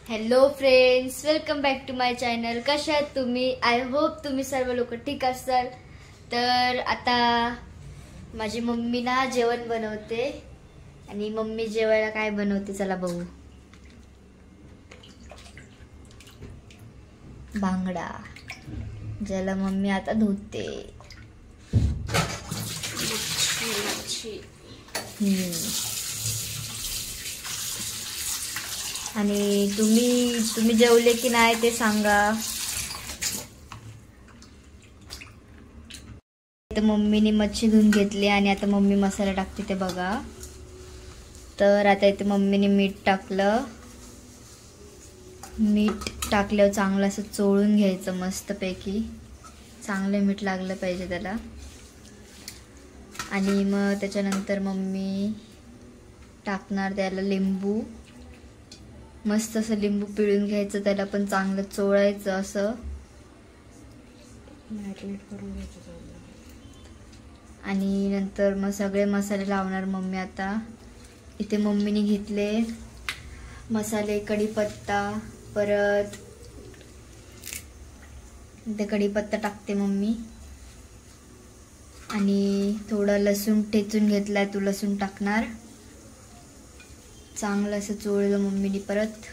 Hello friends, welcome back to my channel. कशा आहात तुम्ही? आय होप तुम्ही सर्व लोक ठीक असाल. तर आता माझी मम्मी ना जेवण बनवते आणि मम्मी जेवायला काय बनवते चला बघू. बांगडा ज्याला मम्मी आता धुते. आणि तुम्ही जेवले की नाही ते सांगा. तर मम्मीने मच्छी धुवून घेतली आणि आता मम्मी मसाला टाकते ते बघा. तर आता इथे मम्मीने मीठ टाकलं. मीठ टाकल्यावर चांगलं असं चोळून घ्यायचं मस्तपैकी. चांगलं मीठ लागलं पाहिजे त्याला. आणि मग त्याच्यानंतर मम्मी टाकणार त्याला लिंबू. मस्त असं लिंबू पिळून घ्यायचं, त्याला पण चांगलं चोळायचं असं. आणि नंतर मग सगळे मसाले लावणार मम्मी. आता इथे मम्मीने घेतले मसाले, कढीपत्ता, परत इथे कढीपत्ता टाकते मम्मी. आणि थोडं लसूण ठेचून घेतलाय, तो लसूण टाकणार. चांगलं असं चोळलं मम्मीने परत.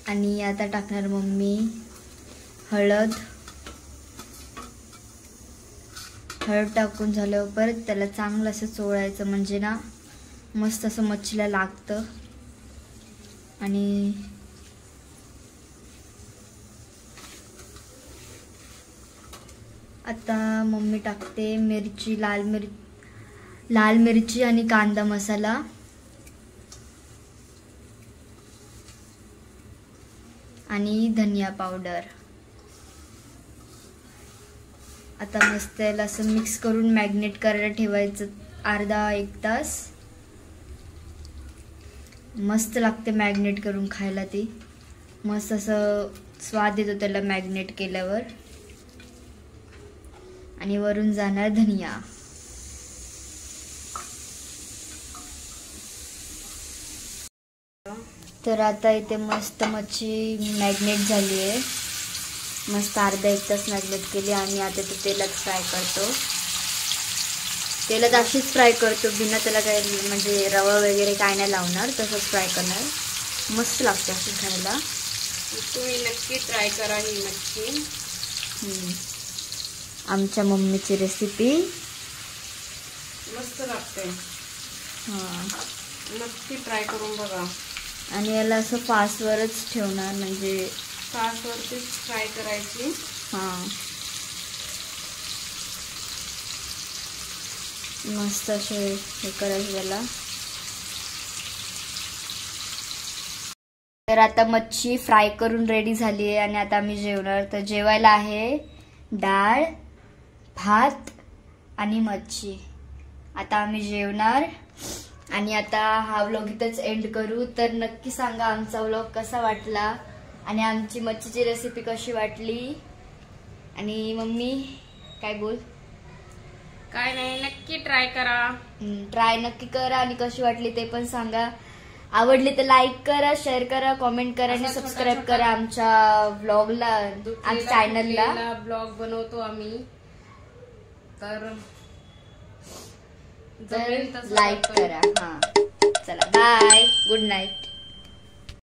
आणि आता टाकणार मम्मी हळद. हळद टाकून झाल्यावर परत त्याला चांगलं असं चोळायचं, म्हणजे ना मस्त असं मच्छीला लागतं. आणि आता मम्मी टाकते मिरची, लाल मिरची आणि कांदा मसाला. आणि धनिया पावडर. आता मस्त याला असं मिक्स करून मॅग्नेट करायला ठेवायचं अर्धा एक तास. मस्त लागते मॅग्नेट करून खायला. ती मस्त असं स्वाद येतो त्याला मॅग्नेट केल्यावर. आणि वरून जाणार धनिया. तर आता इथे मस्त मच्छी मॅग्नेट झाली आहे. मस्त अर्धा एक तास मॅग्नेट केली. आणि आता ते तेलात फ्राय करतो. तेलात अशीच फ्राय करतो, बिना त्याला काय म्हणजे रवा वगैरे काय नाही लावणार, तसंच फ्राय करणार. मस्त लागते अशी खायला. तुम्ही नक्की ट्राय करा ही मच्छी. आमच्या मम्मीची रेसिपी मस्त लागते. नक्की ट्राय करून बघा. आणि याला असं फास्टवरच ठेवणार, म्हणजे फास्टवरतीच फ्राय करायची. मस्त असे हे करायचं त्याला. तर आता मच्छी फ्राय करून रेडी झाली आहे. आणि आता आम्ही जेवणार. तर जेवायला आहे डाळ, भात आणि मच्छी. आता आम्ही जेवणार. आणि आता हा व्लॉग इथंच एंड करू. तर नक्की सांगा आमचा व्लॉग कसा वाटला आणि आमची मच्छीची रेसिपी कशी वाटली. आणि मम्मी काय बोल? काय नाही, नक्की ट्राय करा. ट्राय नक्की करा आणि कशी वाटली ते पण सांगा. आवडली तर लाईक करा, शेअर करा, कमेंट करा आणि सबस्क्राईब करा आमच्या व्लॉगला, आमच्या चॅनलला. ब्लॉग बनवतो आम्ही, तर लाईक करा. चला बाय, गुड नाईट.